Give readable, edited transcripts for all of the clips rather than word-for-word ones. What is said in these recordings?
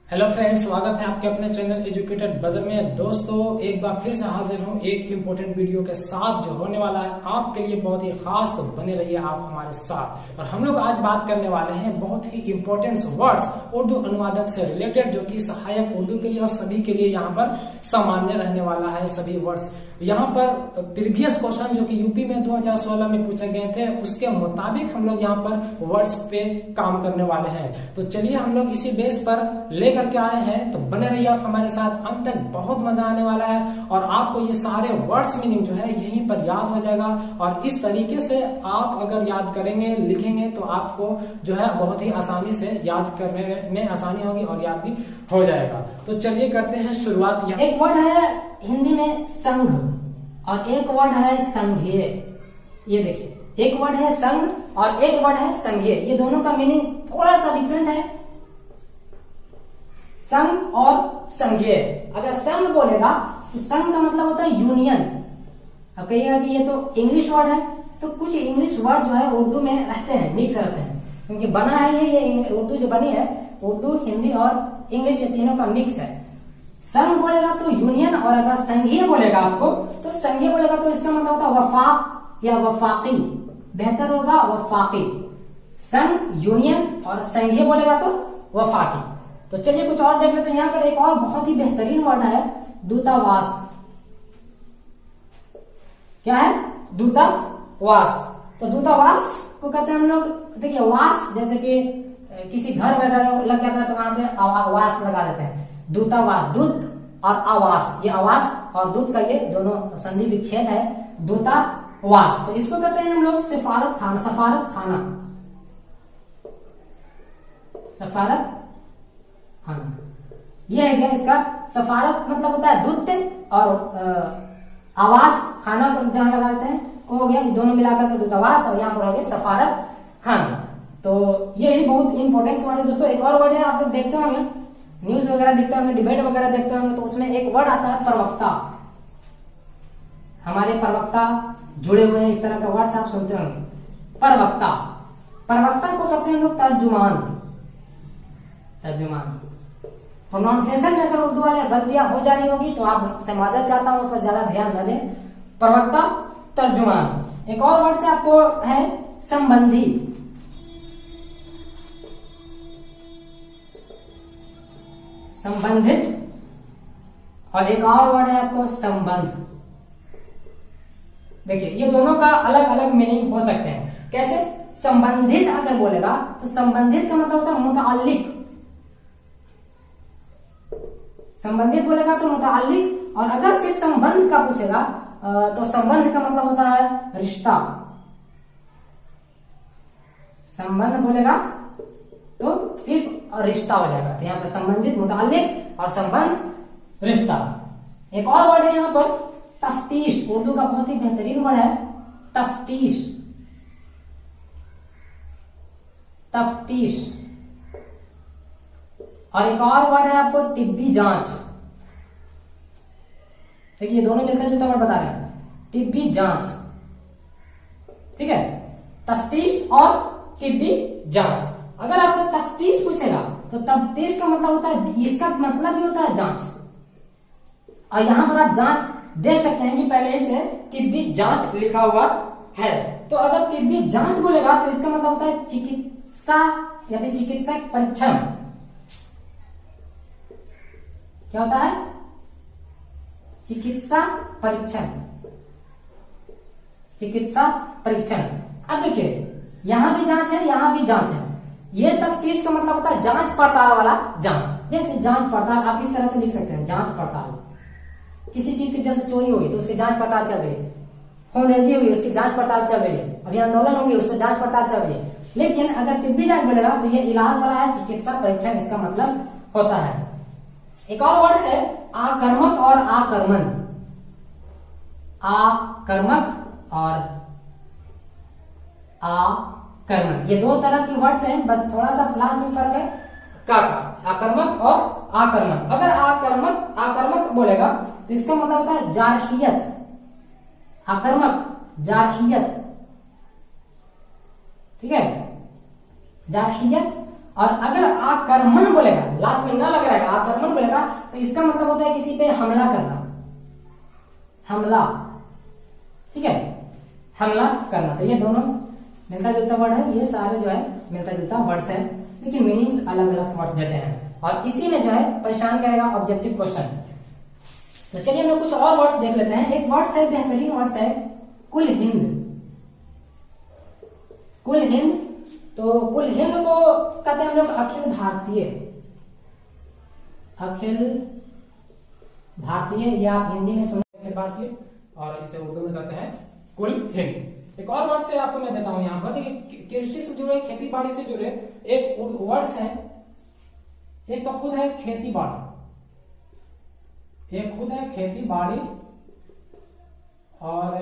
Hello friends, स्वागत है आपके अपने चैनल एजुकेटेड ब्रदर में। दोस्तों, एक बार फिर से हाजिर हूँ एक इम्पोर्टेंट वीडियो के साथ जो होने वाला है आपके लिए बहुत ही खास। तो बने रहिए आप हमारे साथ। और हम लोग आज बात करने वाले हैं बहुत ही इम्पोर्टेंट वर्ड्स उर्दू अनुवादक से रिलेटेड, जो कि सहायक उर्दू के लिए और सभी के लिए यहाँ पर सामान्य रहने वाला है। सभी वर्ड्स यहाँ पर प्रीवियस क्वेश्चन जो कि यूपी में 2016 में पूछे गए थे उसके मुताबिक हम लोग यहाँ पर वर्ड्स पे काम करने वाले हैं। तो चलिए हम लोग इसी बेस पर लेकर के आए हैं। तो बने रहिए आप हमारे साथ, अंत तक बहुत मजा आने वाला है और आपको ये सारे वर्ड्स मीनिंग जो है यहीं पर याद हो जाएगा। और इस तरीके से आप अगर याद करेंगे, लिखेंगे, तो आपको जो है बहुत ही आसानी से याद करने में आसानी होगी और याद भी हो जाएगा। तो चलिए करते हैं शुरुआत। एक वर्ड है हिंदी में संघ और एक वर्ड है संघीय। ये देखिए, एक वर्ड है संघ और एक वर्ड है संघीय। ये दोनों का मीनिंग थोड़ा सा डिफरेंट है, संघ और संघीय। अगर संघ बोलेगा तो संघ का मतलब होता है यूनियन। अब कहिएगा कि ये तो इंग्लिश वर्ड है, तो कुछ इंग्लिश वर्ड जो है उर्दू में रहते हैं, मिक्स रहते हैं, क्योंकि बना है ये उर्दू जो बनी है, उर्दू, हिंदी और इंग्लिश, ये तीनों का मिक्स है। संघ बोलेगा तो यूनियन, और अगर संघीय बोलेगा आपको तो संघीय बोलेगा तो इसका मतलब होता है वफाक या वफाकी। बेहतर होगा वफाकी। संघ, यूनियन और संघीय बोलेगा तो वफाकी। तो चलिए कुछ और देख लेते हैं। यहाँ पर एक और बहुत ही बेहतरीन वर्ड है दूतावास। क्या है? दूतावास। तो दूतावास को कहते हैं हम लोग, देखिए वास, जैसे कि किसी घर वगैरह लग जाता है तो वहां पे आवास लगा देते हैं। दूतावास, दूत और आवास, ये आवास और दूत का ये दोनों संधि विच्छेद है, दूतावास। तो इसको कहते हैं हम लोग सफारत खाना। सफारत खाना, सफारत खाना, ये है क्या इसका? सफारत मतलब होता है दूत, और आवास खाना को जहां लगा देते हैं वो हो गया, दोनों मिलाकर के दूतावास, और यहाँ पर हो गया सफारत खाना। तो ये ही बहुत इंपॉर्टेंट वर्ड है दोस्तों। एक और वर्ड है, आप लोग देखते होंगे, न्यूज वगैरह देखते होंगे, डिबेट वगैरह देखते होंगे, तो उसमें एक वर्ड आता है प्रवक्ता। हमारे प्रवक्ता जुड़े हुए हैं, इस तरह का वर्ड आप सुनते होंगे, प्रवक्ता। प्रवक्ता को कहते हैं लोग तर्जुमान। तर्जुमान प्रोनाउंसिएशन में अगर उर्दू वाले गलतियां हो जा रही होगी तो आप से माजर चाहता हूं, उस पर ज्यादा ध्यान न दें। प्रवक्ता, तर्जुमान। एक और वर्ड से आपको है संबंधी। संबंधित, और एक और वर्ड है आपको संबंध। देखिए, ये दोनों का अलग अलग मीनिंग हो सकते हैं। कैसे? संबंधित अगर बोलेगा तो संबंधित का मतलब होता है मुताल्लिक। संबंधित बोलेगा तो मुताल्लिक, और अगर सिर्फ संबंध का पूछेगा तो संबंध का मतलब होता है रिश्ता। संबंध बोलेगा तो सिर्फ रिश्ता हो जाएगा। तो यहाँ पे संबंधित, मुताल्लिक और संबंध, रिश्ता। एक और वर्ड है यहाँ पर तफ्तीश। उर्दू का बहुत ही बेहतरीन वर्ड है तफ्तीश। तफ्तीश। और एक और वर्ड है आपको तिब्बी जांच। देखिए, दोनों मिलकर जुलता वर्ड बता रहे हैं, तिब्बी जांच। ठीक है, तफ्तीश और तिब्बी जांच। अगर आपसे तफ्तीश पूछेगा तो तफ्तीश का मतलब होता है, इसका मतलब ही होता है जांच। और यहां पर आप जांच देख सकते हैं कि पहले से तिब्बी जांच लिखा हुआ है। तो अगर तिब्बी जांच बोलेगा तो इसका मतलब होता है चिकित्सा या फिर चिकित्सक परीक्षण। क्या होता है? चिकित्सा परीक्षण। चिकित्सा परीक्षण। अब देखिए, यहां भी जांच है, यहां भी जांच है। ये तफ्तीश का मतलब होता है जांच पड़ताल वाला जांच। जैसे जांच पड़ताल आप इस तरह से लिख सकते हैं, जांच पड़ताल। किसी चीज की जैसे चोरी हुई तो उसकी जांच पड़ताल चल रही है, खूनरेजी हुई उसकी जांच पड़ताल चल रही है, अभी आंदोलन होगी उस पर जांच पड़ताल चल रही है। लेकिन अगर तिब्बी जांच बोलेगा तो ये इलाज वाला है, चिकित्सा परीक्षण इसका मतलब होता है। एक और वर्ड है आकर्मक और आक्रमण। आकर्मक और आक्रमण, ये दो तरह के वर्ड्स हैं, बस थोड़ा सा लास्ट में फर्क है का। आकर्मक और आक्रमण। अगर आकर्मक बोलेगा तो इसका मतलब होता है जारहियत। आकर्मक, जारहियत। ठीक है, जारहियत। और अगर आक्रमण बोलेगा, लास्ट में न लग रहेगा, आक्रमण बोलेगा तो इसका मतलब होता है किसी पे हमला करना, हमला, ठीक है, हमला करना। तो ये दोनों मिलता जुलता वर्ड है, ये सारे जो है मिलता जुलता वर्ड्स है, लेकिन मीनिंग्स अलग अलग वर्ड्स देते हैं। और इसी में जो है परेशान करेगा ऑब्जेक्टिव क्वेश्चन। तो चलिए हम लोग कुछ और वर्ड्स देख लेते हैं। एक वर्ड्स है, बेहतरीन वर्ड्स है, कुल हिंद। कुल हिंद, तो कुल हिंद को कहते हैं हम लोग अखिल भारतीय, अखिल भारतीय, या आप हिंदी में सुने अखिल भारतीय, और इसे उर्दू में कहते हैं कुल हिंद। एक और वर्ड से आपको मैं देता हूं यहाँ पर, देखिए कृषि से जुड़े, खेती बाड़ी से जुड़े एक वर्ड्स है। एक तो खुद है खेती बाड़ी, एक खुद है खेती बाड़ी, और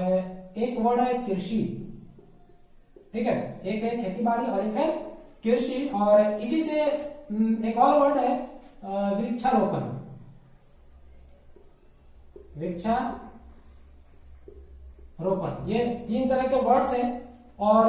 एक वर्ड है कृषि, ठीक है, एक है खेती बाड़ी और एक है कृषि। और इसी से एक और वर्ड है वृक्षारोपण, वृक्षारोपण। ये तीन तरह के वर्ड्स हैं। और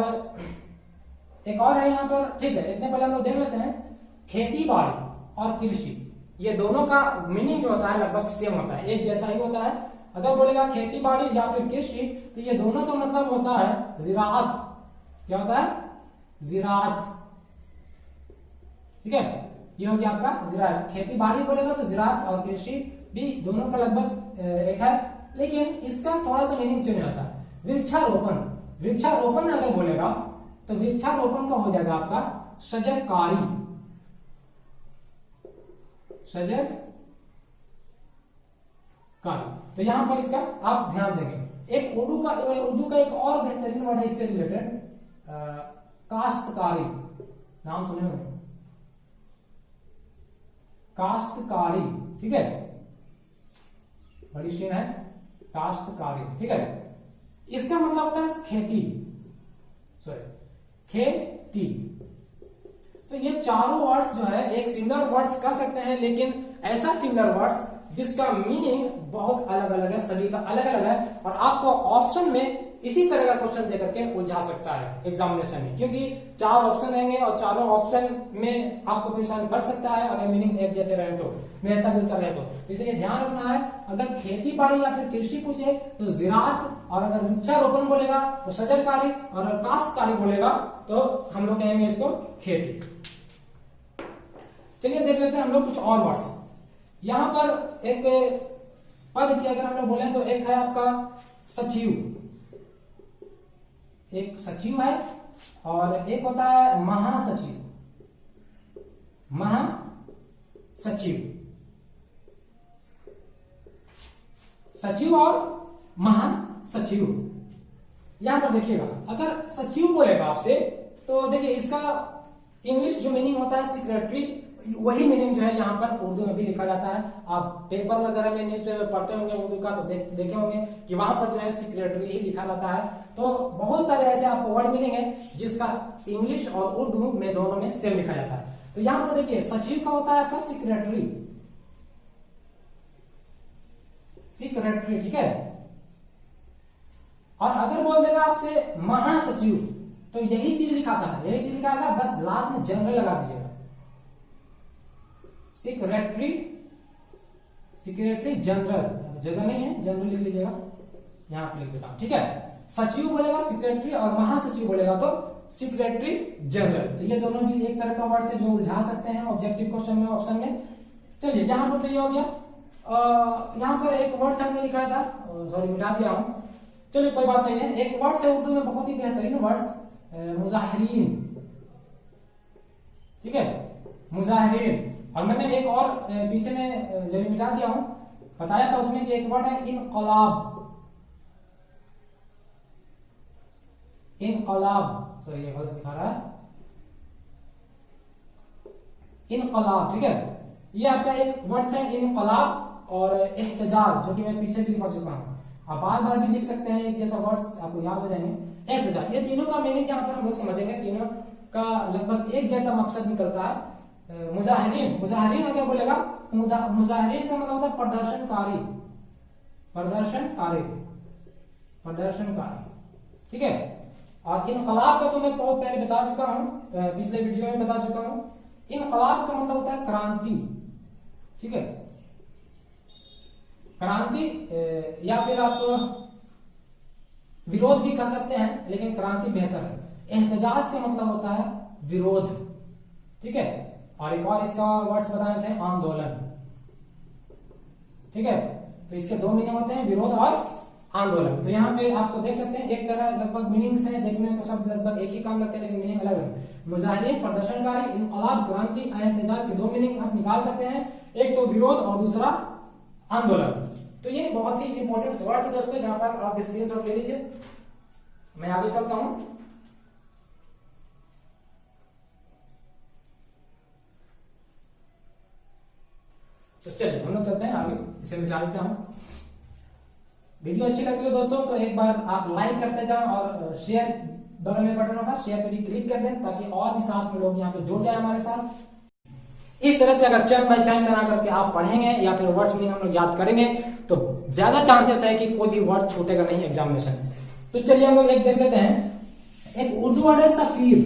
एक और है यहाँ पर, ठीक है, इतने पहले हम लोग देख लेते हैं। खेती बाड़ी और कृषि, ये दोनों का मीनिंग जो होता है लगभग सेम होता है, एक जैसा ही होता है। अगर बोलेगा खेती बाड़ी या फिर कृषि, तो ये दोनों का मतलब होता है जिराअत। क्या होता है? जिराअत, ठीक है, ये हो गया आपका जिराअत। खेती बाड़ी बोलेगा तो जिराअत, और कृषि भी दोनों का लगभग एक है, लेकिन इसका थोड़ा सा मीनिंग चेंज होता है। वृक्षारोपण, वृक्षारोपण अगर बोलेगा तो वृक्षारोपण का हो जाएगा आपका शजरकारी, शजरकारी। तो यहां पर इसका आप ध्यान देंगे। एक उर्दू का एक और बेहतरीन वर्ड है इससे रिलेटेड, काश्तकारी। नाम सुने होंगे, काश्तकारी, ठीक है, बड़ी शीन है, काश्तकारी, ठीक है। इसका मतलब होता है खेती, सॉरी, खेती। तो ये चारों वर्ड्स जो है एक सिंगल वर्ड्स कह सकते हैं, लेकिन ऐसा सिंगल वर्ड्स जिसका मीनिंग बहुत अलग अलग है, सभी का अलग अलग है। और आपको ऑप्शन में इसी तरह का क्वेश्चन देकर के उलझा सकता है एग्जामिनेशन में, क्योंकि चार ऑप्शन रहेंगे और चारों ऑप्शन में आपको परेशान कर सकता है अगर मीनिंग एक जैसे रहे तो, मिलता जुलता रहे तो। इसलिए ध्यान रखना है, अगर खेती बाड़ी या फिर कृषि पूछे तो जिराअत, और अगर वृक्षारोपण बोलेगा तो शजरकारी, और अगर काश्तकारी बोलेगा तो हम लोग कहेंगे इसको खेती। चलिए देख लेते हैं हम लोग कुछ और वर्ड्स। यहां पर एक पद की अगर हम लोग बोले तो एक है आपका सचिव, एक सचिव है, और एक होता है महासचिव, महासचिव, सचिव और महासचिव। यहां पर देखिएगा, अगर सचिव बोलेगा आपसे तो देखिए इसका इंग्लिश जो मीनिंग होता है सेक्रेटरी, वही मीनिंग जो है यहाँ पर उर्दू में भी लिखा जाता है। आप पेपर वगैरह में न्यूज़पेपर पढ़ते होंगे उर्दू का तो देखे होंगे कि वहां पर जो है सेक्रेटरी ही लिखा रहता है। तो बहुत सारे ऐसे आपको वर्ड मिलेंगे जिसका इंग्लिश और उर्दू में दोनों में सेम लिखा जाता है। तो यहाँ पर देखिए सचिव का होता है आपका सेक्रेटरी, सेक्रेटरी, ठीक है। और अगर बोल देगा आपसे महासचिव तो यही चीज लिखाता है, यही चीज लिखा है, बस लास्ट में जनरल लगा दीजिएगा, सेक्रेटरी, सेक्रेटरी जनरल, जगह नहीं है, जनरल लिख लीजिएगा, यहां पर लिख देता हूं, ठीक है। सचिव बोलेगा सेक्रेटरी और महासचिव बोलेगा तो सेक्रेटरी जनरल। तो ये दोनों भी एक तरह का वर्ड से जो उलझा सकते हैं ऑब्जेक्टिव क्वेश्चन में, ऑप्शन में। चलिए यहां पर तो ये हो गया। यहां पर एक वर्ड हमने लिखा था, सॉरी मिटा दिया हूं, चलिए कोई बात नहीं है। एक वर्ड से उर्दू में बहुत ही बेहतरीन वर्ड्स, मुजाहिरीन, ठीक है, मुजाहिरीन। और मैंने एक और पीछे में जो मिटा दिया हूं, बताया था उसमें कि एक वर्ड है इनकलाब, इनकलाब, सॉरी ये गलत दिखा रहा है, इनकलाब, ठीक है। ये आपका एक वर्ड है इनकलाब और एहतजाज, जो कि मैं पीछे भी पढ़ चुका हूं। आप बार बार भी लिख सकते हैं, एक जैसा वर्ड्स आपको याद हो जाएंगे। एहतजाज, ये तीनों का मीनिंग यहाँ पर हम लोग समझेंगे, तीनों का लगभग एक जैसा मकसद निकलता है। मुजाहिरीन, मुजाहिरीन अगर बोलेगा तो मुजाहिरीन का मतलब होता है प्रदर्शनकारी, प्रदर्शनकारी, प्रदर्शनकारी, ठीक है। और इनकलाब का तो मैं बहुत पहले बता चुका हूं, पिछले वीडियो में बता चुका हूं। इनकलाब का मतलब होता है क्रांति, ठीक है। क्रांति या फिर आप विरोध भी कह सकते हैं, लेकिन क्रांति बेहतर है। एहतजाज का मतलब होता है विरोध, ठीक है। और एक और इसका वर्ड्स बताए थे आंदोलन, ठीक है। तो इसके दो मीनिंग होते हैं, विरोध और आंदोलन। तो यहाँ पे आपको देख सकते हैं एक तरह लगभग मीनिंग्स हैं, देखने में शब्द लगभग एक ही काम लगते हैं लेकिन मीनिंग अलग है। मुजाहिरीन, प्रदर्शनकारी, इनकलाब, क्रांति, एहतजाज के दो मीनिंग आप निकाल सकते हैं, एक तो विरोध और दूसरा आंदोलन। तो ये बहुत ही इंपॉर्टेंट वर्ड्स है दोस्तों, जहां पर आप स्क्रीनशॉट ले लीजिए। मैं आगे चलता हूं। तो चलिए हम लोग चलते हैं आगे, इसे मिटा लेता हूं। वीडियो अच्छी लगी हो दोस्तों तो एक बार आप लाइक करते जाओ और शेयर बगल में बटन होगा, शेयर पे भी क्लिक कर दें ताकि और भी साथ में लोग यहाँ पे जुड़ जाए हमारे साथ। इस तरह से अगर चैन बाय चैन बना करके आप पढ़ेंगे या फिर वर्ड्स मीनिंग हम लोग याद करेंगे तो ज्यादा चांसेस है कि कोई भी वर्ड छूटेगा नहीं एग्जामिनेशन। तो चलिए हम लोग एक देख लेते हैं। एक उर्दू वर्ड है सफीर,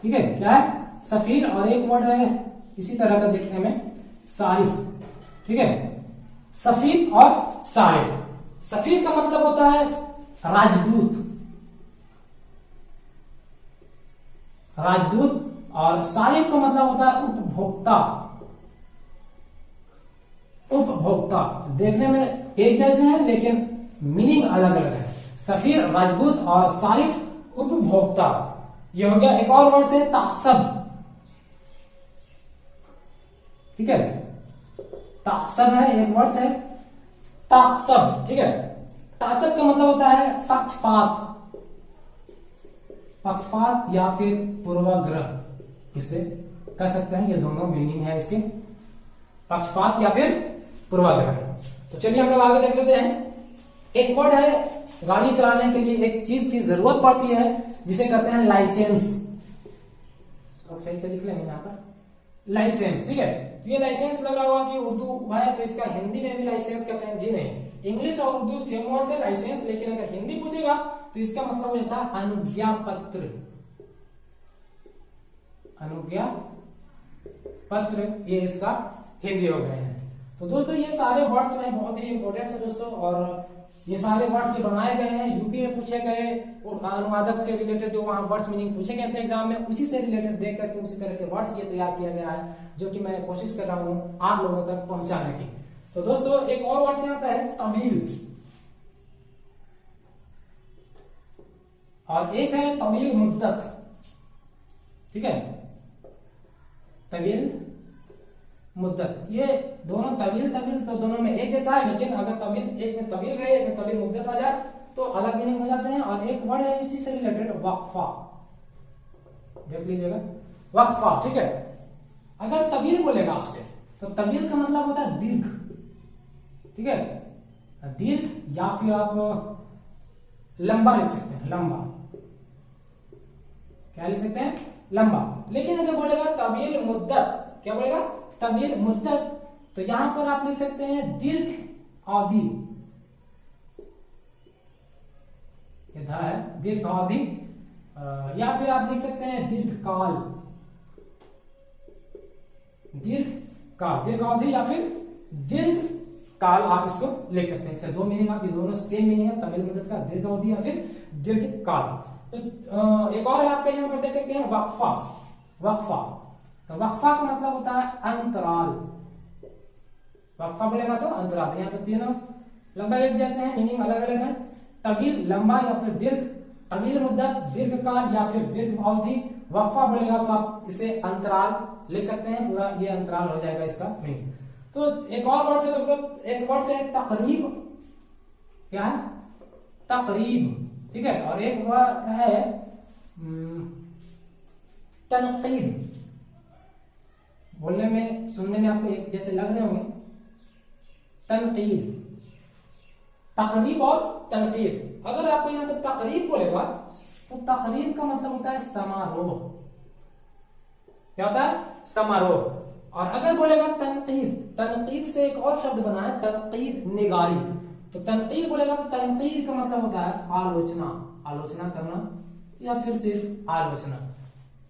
ठीक है, क्या है सफीर। और एक वर्ड है इसी तरह का देखने में सारिफ, ठीक है। सफीर और सारिफ। सफीर का मतलब होता है राजदूत, राजदूत। और सारिफ का मतलब होता है उपभोक्ता, उपभोक्ता। देखने में एक जैसे हैं लेकिन मीनिंग अलग अलग है। सफीर राजदूत और सारिफ उपभोक्ता। ये हो गया। एक और वर्ड से तासब, ठीक है, तासब है एक वर्ड से तासब, ठीक है। तासब का मतलब होता है पक्षपात, पक्षपात या फिर पूर्वाग्रह, इसे कह सकते हैं। ये दोनों मीनिंग है इसके, पक्षपात या फिर पूर्वाग्रह। तो चलिए हम लोग आगे देख लेते हैं। एक वर्ड है गाड़ी चलाने के लिए एक चीज की जरूरत पड़ती है जिसे कहते हैं लाइसेंस। आप सही से लिख लेंगे यहाँ पर लाइसेंस, ठीक है। तो ये लाइसेंस लगा हुआ कि उर्दू है तो इसका हिंदी में भी लाइसेंस कहते हैं। जी नहीं, इंग्लिश और उर्दू सेम वर्ड है लाइसेंस, लेकिन अगर हिंदी पूछेगा तो इसका मतलब होता है अनुज्ञा पत्र, अनुज्ञा पत्र, ये इसका हिंदी हो गए हैं। तो दोस्तों ये सारे वर्ड्स जो है बहुत ही इंपॉर्टेंट है दोस्तों, और ये सारे वर्ड्स जो बनाए गए हैं यूपी में पूछे गए और अनुवादक से रिलेटेड जो वहां वर्ड्स मीनिंग पूछे गए थे एग्जाम में, उसी से रिलेटेड देख करके उसी तरह के वर्ड्स ये तैयार किया गया है, जो कि मैं कोशिश कर रहा हूं आप लोगों तक पहुंचाने की। तो दोस्तों एक और वर्ड यहाँ पे है तवील, और एक है तवील मुद्दत, ठीक है, तवील मुद्दत। ये दोनों तवील तवील तो दोनों में एक जैसा है, लेकिन अगर तवील एक में तवील रहे एक में तवील मुद्दत आ जाए तो अलग मीनिंग हो जाते हैं। और एक वर्ड है इसी से रिलेटेड वक्फा, देख लीजिएगा वक्फा, ठीक है। अगर तवील बोलेगा आपसे तो तवील का मतलब होता है दीर्घ, ठीक है, दीर्घ, या फिर आप लंबा लिख सकते हैं, लंबा, क्या लिख सकते हैं, लंबा। लेकिन अगर बोलेगा तवील मुद्दत, क्या बोलेगा तवील मुद्दत, तो यहां पर आप लिख सकते हैं दीर्घ अवधि, ये धा है दीर्घ अवधि, या फिर आप लिख सकते हैं दीर्घ काल, दीर्घ काल, दीर्घ अवधि या फिर दीर्घ काल, आप इसको लिख सकते हैं। इसका दो मीनिंग, आप ये दोनों सेम मीनिंग है, तवील मुद्दत का दीर्घ अवधि या फिर दीर्घ काल। तो एक और है आपका यहाँ पर देख सकते हैं वक्फा, वक्फा। तो वक्फा का मतलब होता है अंतराल, वक्फा बोलेगा तो अंतराल। यहाँ पे तीनों लगभग एक जैसे हैं, मीनिंग अलग अलग है। तवील लंबा या फिर दीर्घ, तवील मुद्दत दीर्घ काल या फिर दीर्घ अवधि। वक्फा बोलेगा तो आप इसे अंतराल लिख सकते हैं, पूरा ये अंतराल हो जाएगा इसका मीनिंग। तो एक और वर्ड से दोस्तों, एक वर्ड से तकरीब, क्या है तकरीब, ठीक है। और एक वर्ड है तनकीद, बोलने में सुनने में आपको एक जैसे लग रहे होंगे, तनकीद, तकरीब और तनकीद। अगर आपको यहाँ पे तकरीब बोलेगा तो तकरीब का मतलब होता है समारोह, क्या होता है समारोह। और अगर बोलेगा तनकीद, तनकीद से एक और शब्द बना है तनकीद निगारी, तो तनकीद बोलेगा तो तनकीद का मतलब होता है आलोचना, आलोचना करना या फिर सिर्फ आलोचना।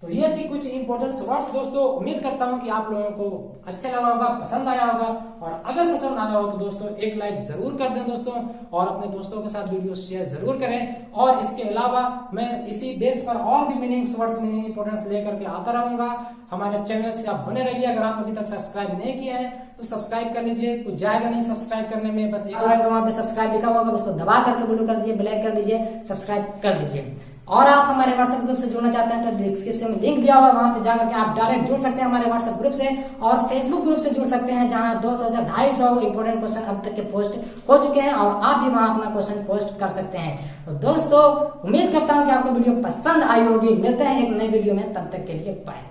तो ये थी कुछ इंपॉर्टेंट वर्ड्स दोस्तों। उम्मीद करता हूं कि आप लोगों को अच्छा लगा होगा, पसंद आया होगा, और अगर पसंद आया हो तो दोस्तों एक लाइक जरूर कर दें दोस्तों, और अपने दोस्तों के साथ वीडियो शेयर जरूर करें। और इसके अलावा मैं इसी बेस पर और भी मीनिंग्स वर्ड्स, मीनिंग इंपॉर्टेंस लेकर के आता रहूंगा। हमारे चैनल से आप बने रहिए। अगर आप अभी तक सब्सक्राइब नहीं किए हैं तो सब्सक्राइब कर लीजिए, कुछ जाएगा नहीं सब्सक्राइब करने में, बस वहां पे सब्सक्राइब लिखा होगा, उसको दबा करके ब्लू कर दीजिए, ब्लैक कर दीजिए, सब्सक्राइब कर दीजिए। और आप हमारे व्हाट्सएप ग्रुप से जुड़ना चाहते हैं तो डिस्क्रिप्शन में लिंक दिया हुआ है, वहां पे जाकर के आप डायरेक्ट जुड़ सकते हैं हमारे व्हाट्सएप ग्रुप से, और फेसबुक ग्रुप से जुड़ सकते हैं जहां 200 से 250 इंपोर्टेंट क्वेश्चन अब तक के पोस्ट हो चुके हैं, और आप भी वहां अपना क्वेश्चन पोस्ट कर सकते हैं। तो दोस्तों उम्मीद करता हूं कि आपको वीडियो पसंद आई होगी। मिलते हैं एक नई वीडियो में, तब तक के लिए बाय।